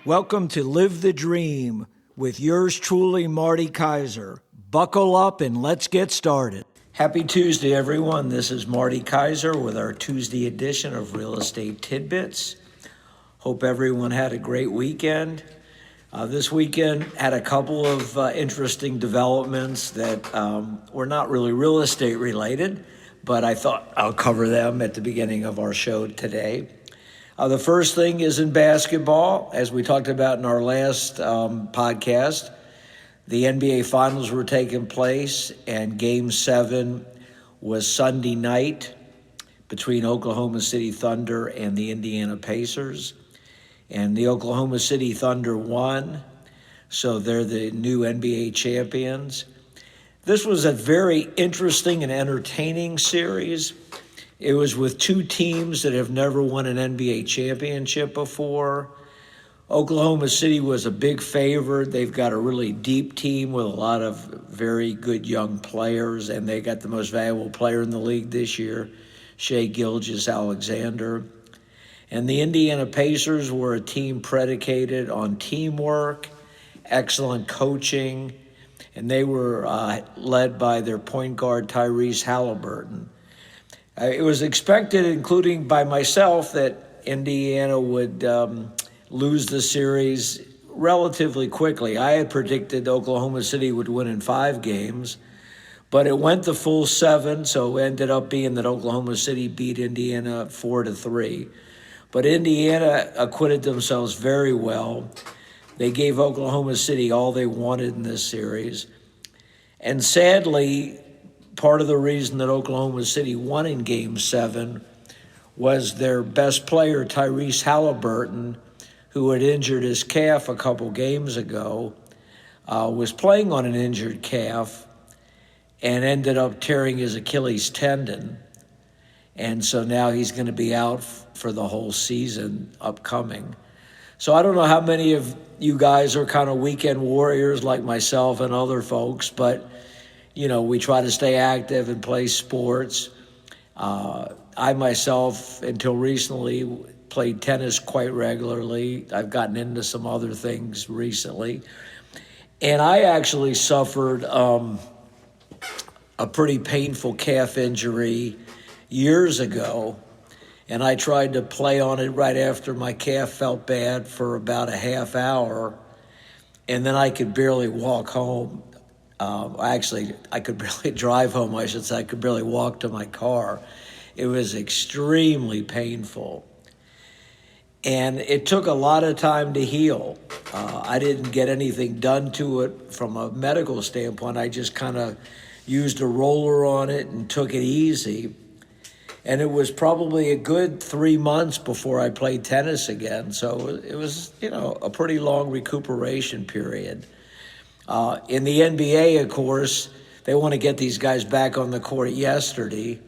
Welcome to Live the Dream with yours truly, Marty Kaiser. Buckle up and let's get started. Happy Tuesday, everyone. This is Marty Kaiser with our Tuesday edition of Real Estate Tidbits. Hope everyone had a great weekend. This weekend had a couple of interesting developments that were not really real estate related, but I thought I'll cover them at the beginning of our show today. The first thing is in basketball. As we talked about in our last podcast, the NBA Finals were taking place, and Game 7 was Sunday night between Oklahoma City Thunder and the Indiana Pacers. And the Oklahoma City Thunder won, so they're the new NBA champions. This was a very interesting and entertaining series. It was with two teams that have never won an NBA championship before. Oklahoma City was a big favorite. They've got a really deep team with a lot of very good young players, and they got the most valuable player in the league this year, Shai Gilgeous-Alexander. And the Indiana Pacers were a team predicated on teamwork, excellent coaching, and they were led by their point guard, Tyrese Halliburton. It was expected, including by myself, that Indiana would lose the series relatively quickly. I had predicted Oklahoma City would win in 5 games, but it went the full 7, so it ended up being that Oklahoma City beat Indiana 4-3. But Indiana acquitted themselves very well. They gave Oklahoma City all they wanted in this series. And sadly, part of the reason that Oklahoma City won in Game 7 was their best player, Tyrese Halliburton, who had injured his calf a couple games ago, was playing on an injured calf and ended up tearing his Achilles tendon. And so now he's going to be out for the whole season upcoming. So I don't know how many of you guys are kind of weekend warriors like myself and other folks, but you know, we try to stay active and play sports. I myself, until recently, played tennis quite regularly. I've gotten into some other things recently. And I actually suffered a pretty painful calf injury years ago. And I tried to play on it right after my calf felt bad for about a half hour. And then I could barely walk home. I could barely drive home, I should say. I could barely walk to my car. It was extremely painful. And it took a lot of time to heal. I didn't get anything done to it from a medical standpoint. I just kind of used a roller on it and took it easy. And it was probably a good 3 months before I played tennis again. So it was, a pretty long recuperation period. In the NBA, of course, they want to get these guys back on the court yesterday.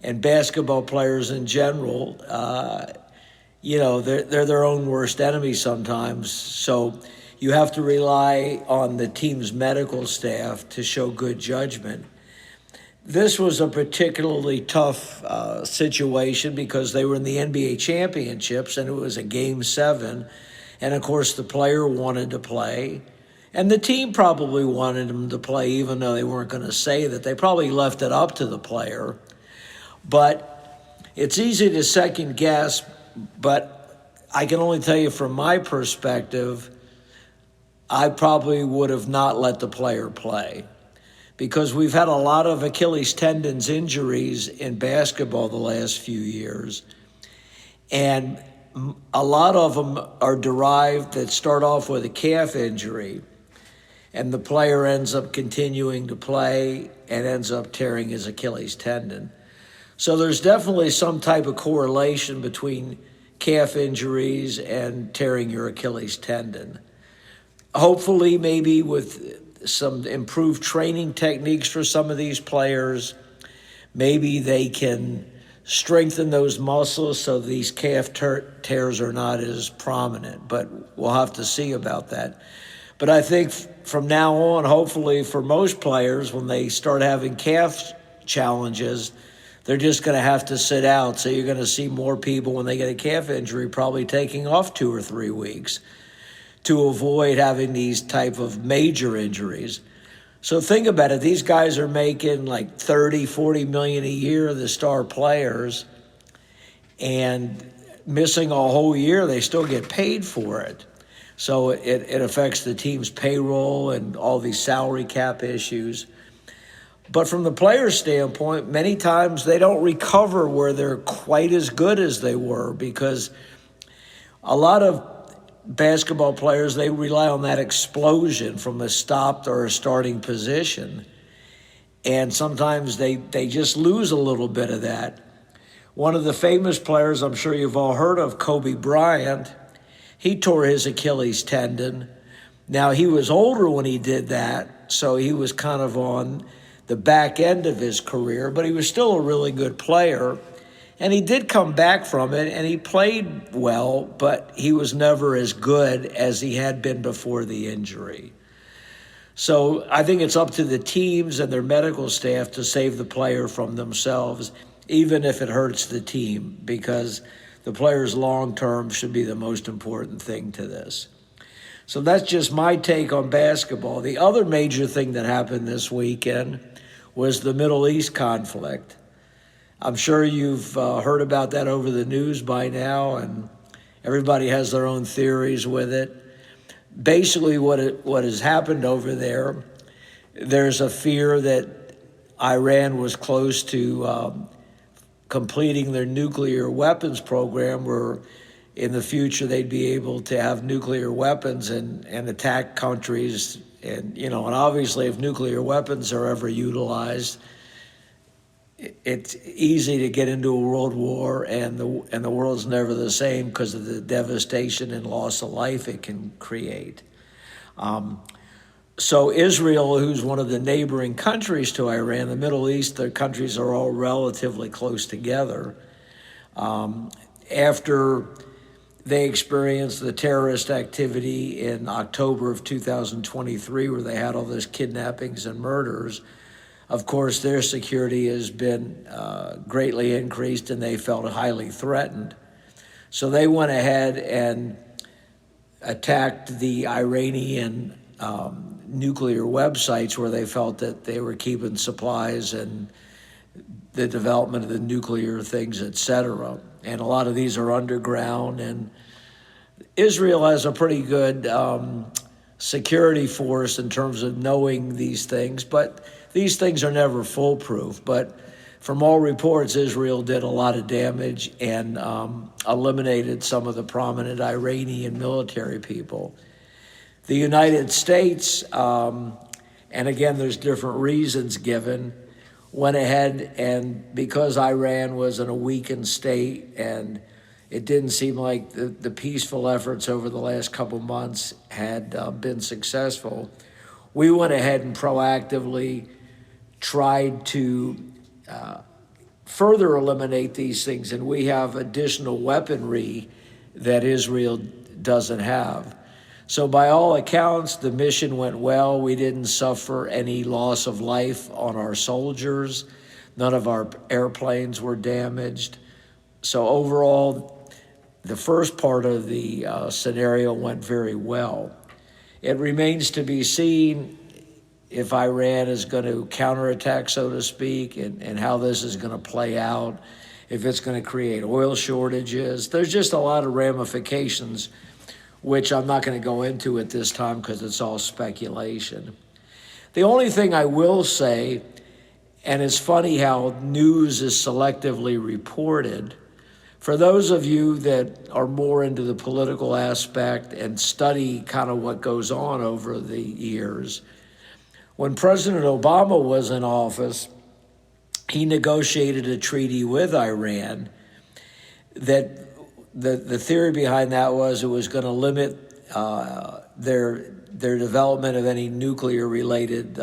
And basketball players in general, they're their own worst enemy sometimes. So you have to rely on the team's medical staff to show good judgment. This was a particularly tough situation because they were in the NBA championships and it was a Game 7. And, of course, the player wanted to play. And the team probably wanted him to play, even though they weren't going to say that. They probably left it up to the player. But it's easy to second guess, but I can only tell you from my perspective, I probably would have not let the player play. Because we've had a lot of Achilles tendons injuries in basketball the last few years. And a lot of them are derived that start off with a calf injury. And the player ends up continuing to play and ends up tearing his Achilles tendon. So there's definitely some type of correlation between calf injuries and tearing your Achilles tendon. Hopefully, maybe with some improved training techniques for some of these players, maybe they can strengthen those muscles so these calf tears are not as prominent. But we'll have to see about that. But I think from now on, hopefully for most players, when they start having calf challenges, they're just going to have to sit out. So you're going to see more people when they get a calf injury probably taking off 2 or 3 weeks to avoid having these type of major injuries. So think about it. These guys are making like 30, 40 million a year, the star players, and missing a whole year, they still get paid for it. So it affects the team's payroll and all these salary cap issues. But from the player's standpoint, many times they don't recover where they're quite as good as they were, because a lot of basketball players, they rely on that explosion from a stopped or a starting position. And sometimes they just lose a little bit of that. One of the famous players, I'm sure you've all heard of, Kobe Bryant, he tore his Achilles tendon. Now, he was older when he did that, so he was kind of on the back end of his career, but he was still a really good player. And he did come back from it, and he played well, but he was never as good as he had been before the injury. So I think it's up to the teams and their medical staff to save the player from themselves, even if it hurts the team, because the player's long-term should be the most important thing to this. So that's just my take on basketball. The other major thing that happened this weekend was the Middle East conflict. I'm sure you've heard about that over the news by now, and everybody has their own theories with it. Basically, what has happened over there, there's a fear that Iran was close to completing their nuclear weapons program, where in the future they'd be able to have nuclear weapons and attack countries. And obviously if nuclear weapons are ever utilized, it's easy to get into a world war, and the world's never the same because of the devastation and loss of life it can create. So Israel, who's one of the neighboring countries to Iran, the Middle East, the countries are all relatively close together. After they experienced the terrorist activity in October of 2023, where they had all those kidnappings and murders, of course, their security has been greatly increased, and they felt highly threatened. So they went ahead and attacked the Iranian nuclear websites, where they felt that they were keeping supplies and the development of the nuclear things, etc. And a lot of these are underground, and Israel has a pretty good security force in terms of knowing these things, but these things are never foolproof. But from all reports, Israel did a lot of damage and eliminated some of the prominent Iranian military people. The United States, and again, there's different reasons given, went ahead, and because Iran was in a weakened state and it didn't seem like the peaceful efforts over the last couple months had been successful, we went ahead and proactively tried to further eliminate these things, and we have additional weaponry that Israel doesn't have. So by all accounts, the mission went well. We didn't suffer any loss of life on our soldiers. None of our airplanes were damaged. So overall, the first part of the scenario went very well. It remains to be seen if Iran is going to counterattack, so to speak, and how this is going to play out, if it's going to create oil shortages. There's just a lot of ramifications, which I'm not going to go into at this time because it's all speculation. The only thing I will say, and it's funny how news is selectively reported, for those of you that are more into the political aspect and study kind of what goes on over the years, when President Obama was in office, he negotiated a treaty with Iran that the theory behind that was it was going to limit their development of any nuclear-related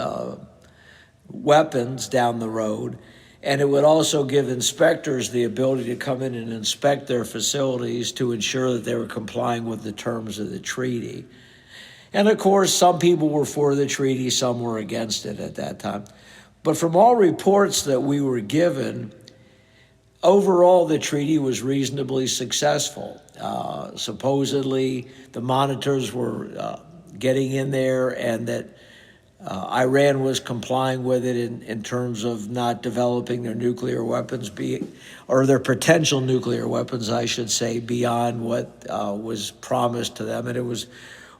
weapons down the road, and it would also give inspectors the ability to come in and inspect their facilities to ensure that they were complying with the terms of the treaty. And of course, some people were for the treaty, some were against it at that time. But from all reports that we were given, overall, the treaty was reasonably successful. Supposedly, the monitors were getting in there, and that Iran was complying with it in terms of not developing their nuclear weapons, or their potential nuclear weapons, I should say, beyond what was promised to them. And it was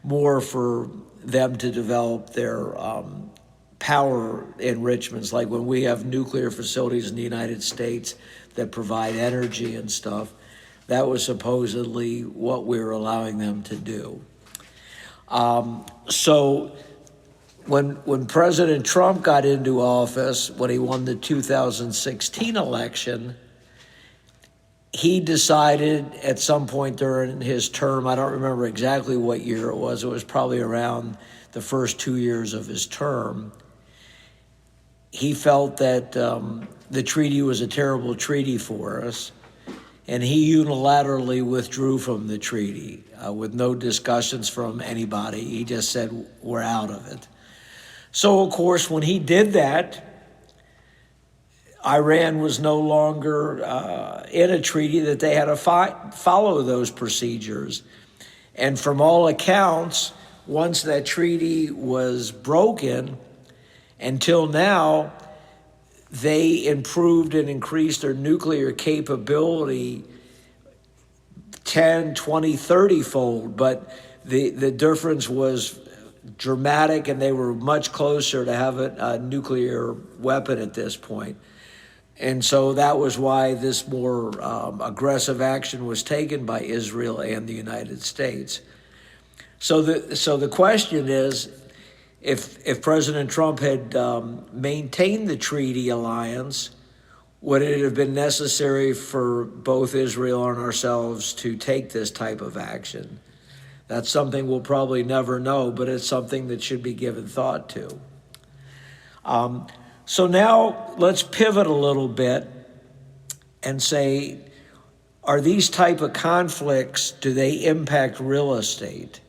more for them to develop their power enrichments, like when we have nuclear facilities in the United States that provide energy and stuff. That was supposedly what we were allowing them to do. So when President Trump got into office, when he won the 2016 election, he decided at some point during his term, I don't remember exactly what year it was probably around the first 2 years of his term, he felt that the treaty was a terrible treaty for us, and he unilaterally withdrew from the treaty with no discussions from anybody. He just said, we're out of it. So, of course, when he did that, Iran was no longer in a treaty that they had to follow those procedures. And from all accounts, once that treaty was broken, until now, they improved and increased their nuclear capability 10, 20, 30-fold, but the difference was dramatic, and they were much closer to having a nuclear weapon at this point. And so that was why this more aggressive action was taken by Israel and the United States. So the question is, if President Trump had maintained the treaty alliance, would it have been necessary for both Israel and ourselves to take this type of action? That's something we'll probably never know, but it's something that should be given thought to. So now let's pivot a little bit and say, are these type of conflicts, do they impact real estate?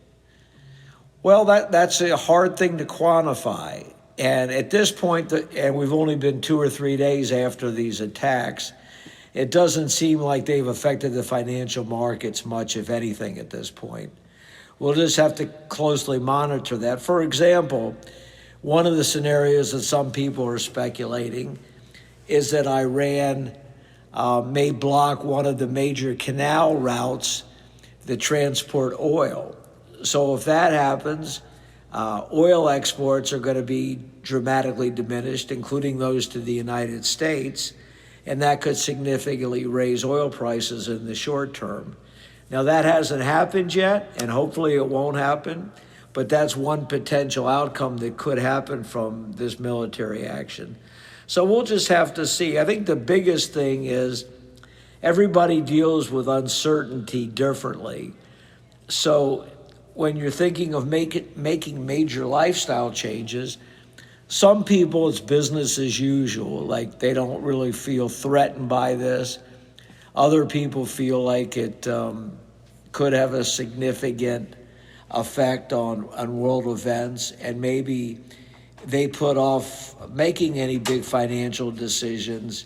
Well, that's a hard thing to quantify. And at this point, and we've only been 2 or 3 days after these attacks, it doesn't seem like they've affected the financial markets much, if anything, at this point. We'll just have to closely monitor that. For example, one of the scenarios that some people are speculating is that Iran may block one of the major canal routes that transport oil. So if that happens, oil exports are going to be dramatically diminished, including those to the United States, and that could significantly raise oil prices in the short term. Now, that hasn't happened yet, and hopefully it won't happen, but that's one potential outcome that could happen from this military action. So we'll just have to see. I think the biggest thing is everybody deals with uncertainty differently. So when you're thinking of making major lifestyle changes, some people it's business as usual, like they don't really feel threatened by this. Other people feel like it could have a significant effect on world events, and maybe they put off making any big financial decisions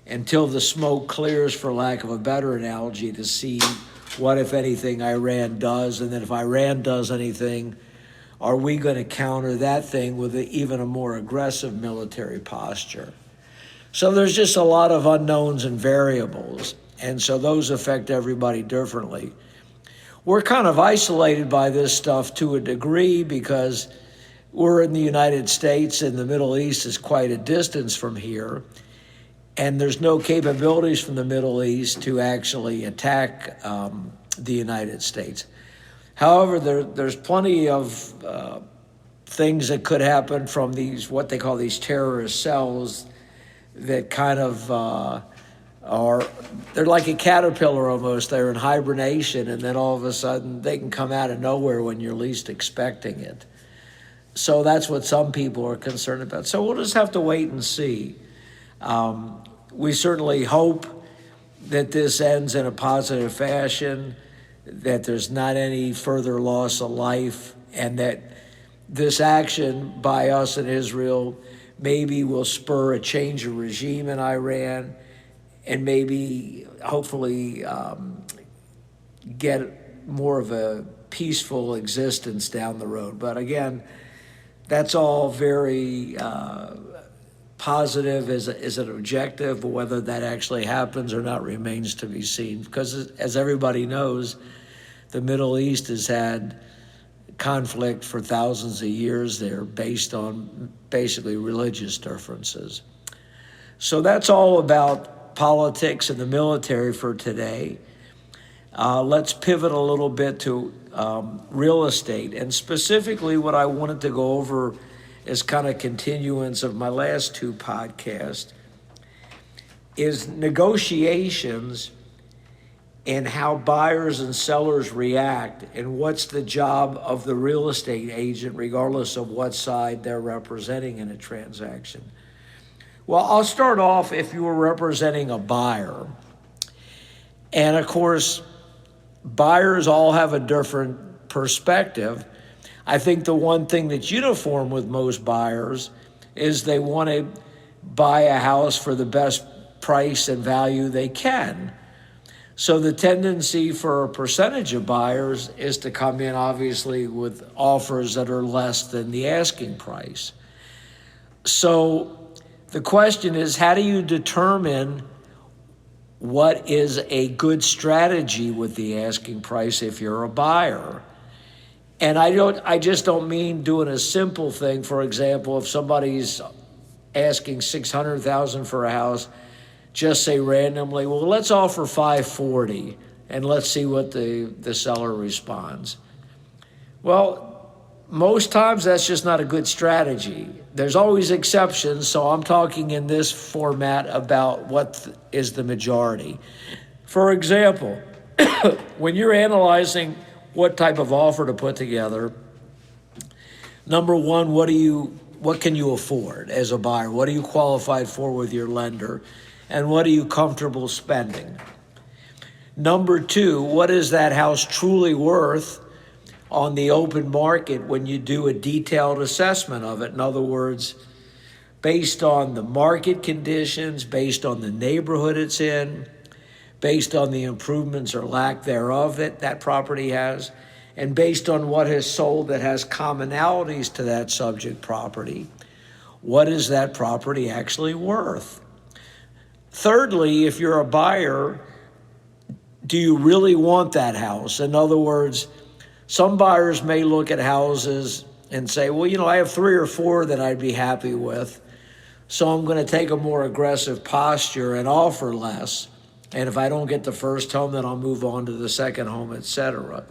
until the smoke clears, for lack of a better analogy, to see what, if anything, Iran does. And then if Iran does anything, are we going to counter that thing with even a more aggressive military posture? So there's just a lot of unknowns and variables, and so those affect everybody differently. We're kind of isolated by this stuff to a degree because we're in the United States and the Middle East is quite a distance from here, and there's no capabilities from the Middle East to actually attack the United States. However, there's plenty of things that could happen from these, what they call these terrorist cells, that kind of they're like a caterpillar almost. They're in hibernation, and then all of a sudden they can come out of nowhere when you're least expecting it. So that's what some people are concerned about. So we'll just have to wait and see. We certainly hope that this ends in a positive fashion, that there's not any further loss of life, and that this action by us in Israel maybe will spur a change of regime in Iran, and maybe hopefully get more of a peaceful existence down the road. But again, that's all very positive as an objective, but whether that actually happens or not remains to be seen. Because as everybody knows, the Middle East has had conflict for thousands of years there based on basically religious differences. So that's all about politics and the military for today. Let's pivot a little bit to real estate. And specifically what I wanted to go over as kind of continuance of my last two podcasts is negotiations and how buyers and sellers react, and what's the job of the real estate agent, regardless of what side they're representing in a transaction. Well, I'll start off if you were representing a buyer. And of course, buyers all have a different perspective. I think the one thing that's uniform with most buyers is they want to buy a house for the best price and value they can. So the tendency for a percentage of buyers is to come in, obviously, with offers that are less than the asking price. So the question is, how do you determine what is a good strategy with the asking price if you're a buyer? And I just don't mean doing a simple thing. For example, if somebody's asking $600,000 for a house, just say randomly, well, let's offer $540 and let's see what the seller responds. Well, most times that's just not a good strategy. There's always exceptions, so I'm talking in this format about what is the majority. For example, when you're analyzing what type of offer to put together, number one, what can you afford as a buyer? What are you qualified for with your lender? And what are you comfortable spending? Number two, what is that house truly worth on the open market when you do a detailed assessment of it? In other words, based on the market conditions, based on the neighborhood it's in, based on the improvements or lack thereof that property has, and based on what has sold that has commonalities to that subject property, what is that property actually worth? Thirdly, if you're a buyer, do you really want that house? In other words, some buyers may look at houses and say, well, I have 3 or 4 that I'd be happy with, so I'm going to take a more aggressive posture and offer less. And if I don't get the first home, then I'll move on to the second home, etc.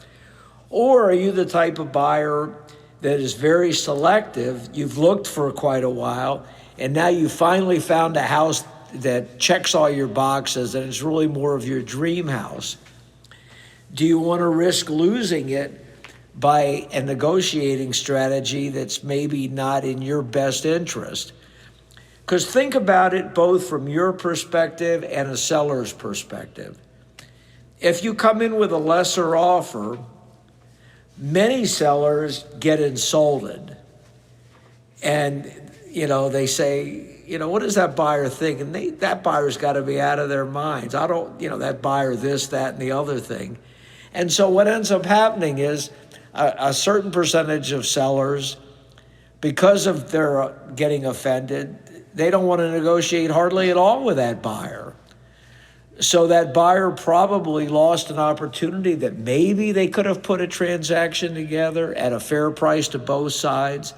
Or are you the type of buyer that is very selective? You've looked for quite a while, and now you finally found a house that checks all your boxes, and it's really more of your dream house. Do you want to risk losing it by a negotiating strategy that's maybe not in your best interest? Because think about it both from your perspective and a seller's perspective. If you come in with a lesser offer, many sellers get insulted. And, they say, what does that buyer think? And that buyer's got to be out of their minds. That buyer, this, that, and the other thing. And so what ends up happening is a certain percentage of sellers, because of their getting offended, they don't want to negotiate hardly at all with that buyer. So that buyer probably lost an opportunity that maybe they could have put a transaction together at a fair price to both sides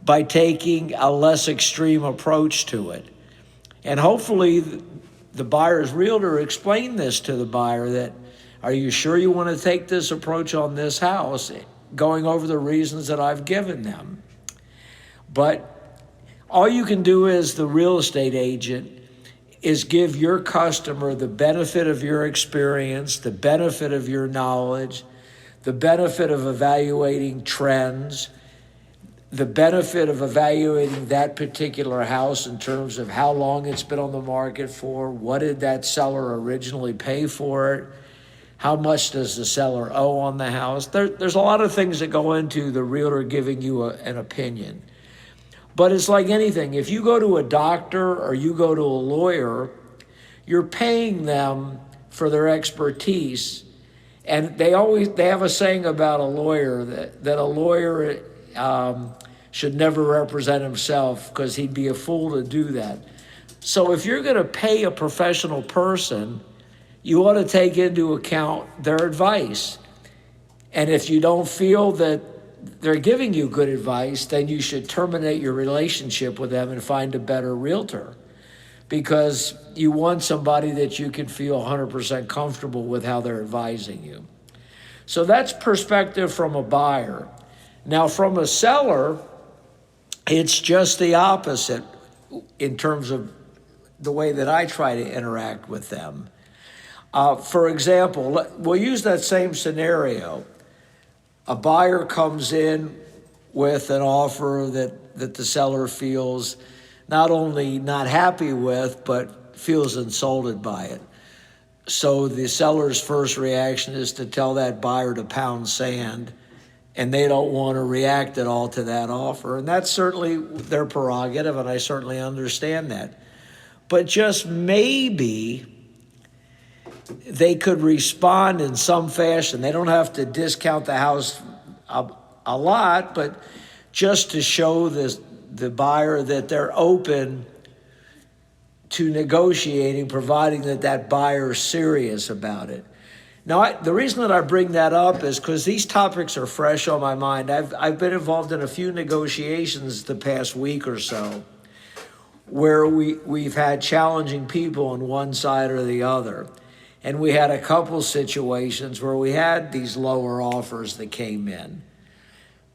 by taking a less extreme approach to it. And hopefully the buyer's realtor explained this to the buyer that, are you sure you want to take this approach on this house, going over the reasons that I've given them? But all you can do as the real estate agent is give your customer the benefit of your experience, the benefit of your knowledge, the benefit of evaluating trends, the benefit of evaluating that particular house in terms of how long it's been on the market for, what did that seller originally pay for it, how much does the seller owe on the house. There's a lot of things that go into the realtor giving you an opinion. But it's like anything. If you go to a doctor or you go to a lawyer, You're paying them for their expertise. And they have a saying about a lawyer that a lawyer should never represent himself, because he'd be a fool to do that. So if you're going to pay a professional person, you ought to take into account their advice. And if you don't feel that they're giving you good advice, then you should terminate your relationship with them and find a better realtor, because you want somebody that you can feel 100% comfortable with how they're advising you. So that's perspective from a buyer. Now, from a seller, it's just the opposite in terms of the way that I try to interact with them. For example, we'll use that same scenario. A buyer comes in with an offer that the seller feels not only not happy with, but feels insulted by it. So the seller's first reaction is to tell that buyer to pound sand, and they don't want to react at all to that offer. And that's certainly their prerogative, and I certainly understand that. But just maybe they could respond in some fashion. They don't have to discount the house a lot, but just to show the buyer that they're open to negotiating, providing that buyer is serious about it. Now, the reason that I bring that up is because these topics are fresh on my mind. I've been involved in a few negotiations the past week or so where we've had challenging people on one side or the other. And we had a couple situations where we had these lower offers that came in.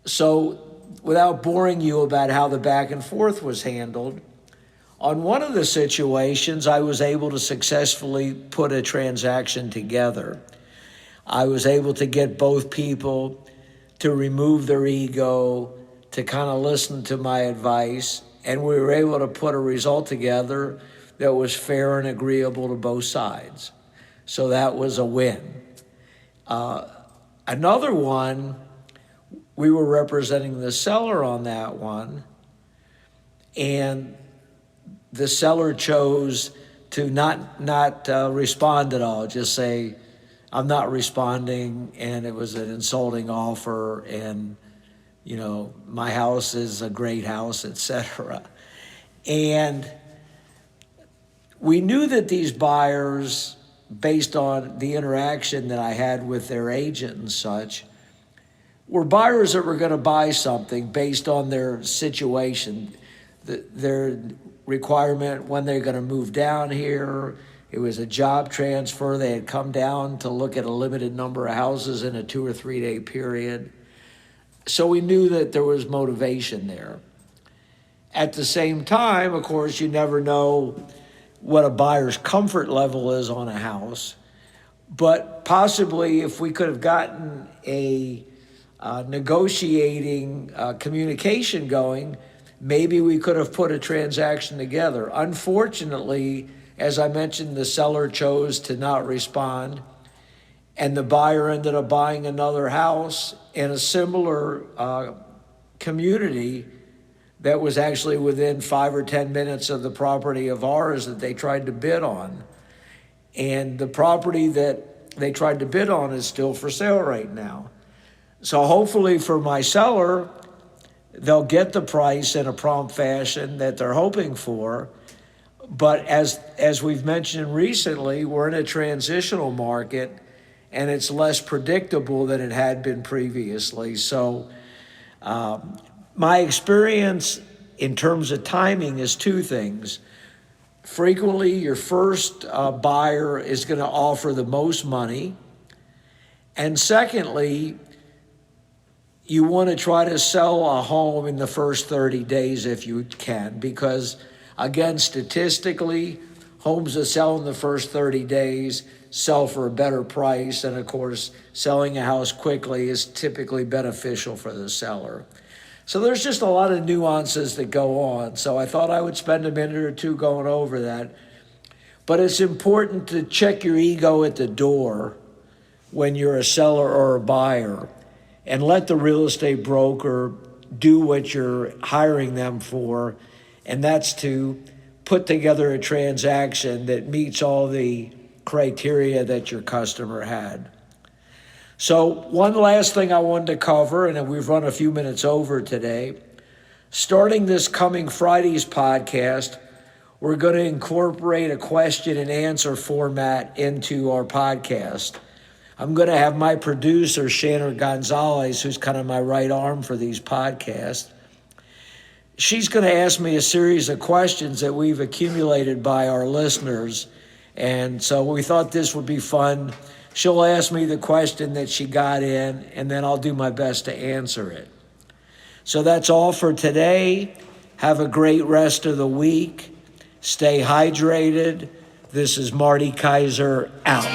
So without boring you about how the back and forth was handled, on one of the situations, I was able to successfully put a transaction together. I was able to get both people to remove their ego, to kind of listen to my advice, and we were able to put a result together that was fair and agreeable to both sides. So that was a win. Another one, we were representing the seller on that one, and the seller chose to not respond at all, just say, I'm not responding, and it was an insulting offer, and my house is a great house, etc. And we knew that these buyers, based on the interaction that I had with their agent and such, were buyers that were going to buy something based on their situation, their requirement when they're going to move down here. It was a job transfer. They had come down to look at a limited number of houses in a 2 or 3 day period. So we knew that there was motivation there. At the same time, of course, you never know what a buyer's comfort level is on a house. But possibly if we could have gotten a negotiating communication going, maybe we could have put a transaction together. Unfortunately, as I mentioned, the seller chose to not respond, and the buyer ended up buying another house in a similar community that was actually within 5 or 10 minutes of the property of ours that they tried to bid on. And the property that they tried to bid on is still for sale right now. So hopefully for my seller, they'll get the price in a prompt fashion that they're hoping for. But as we've mentioned recently, we're in a transitional market, and it's less predictable than it had been previously. So my experience in terms of timing is two things. Frequently, your first buyer is going to offer the most money. And secondly, you want to try to sell a home in the first 30 days if you can, because again, statistically, homes that sell in the first 30 days sell for a better price. And of course, selling a house quickly is typically beneficial for the seller. So there's just a lot of nuances that go on. So I thought I would spend a minute or two going over that. But it's important to check your ego at the door when you're a seller or a buyer, and let the real estate broker do what you're hiring them for, and that's to put together a transaction that meets all the criteria that your customer had. So one last thing I wanted to cover, and we've run a few minutes over today. Starting this coming Friday's podcast, we're going to incorporate a question and answer format into our podcast. I'm going to have my producer, Shannon Gonzalez, who's kind of my right arm for these podcasts. She's going to ask me a series of questions that we've accumulated by our listeners. And so we thought this would be fun. She'll ask me the question that she got in, and then I'll do my best to answer it. So that's all for today. Have a great rest of the week. Stay hydrated. This is Marty Kaiser out.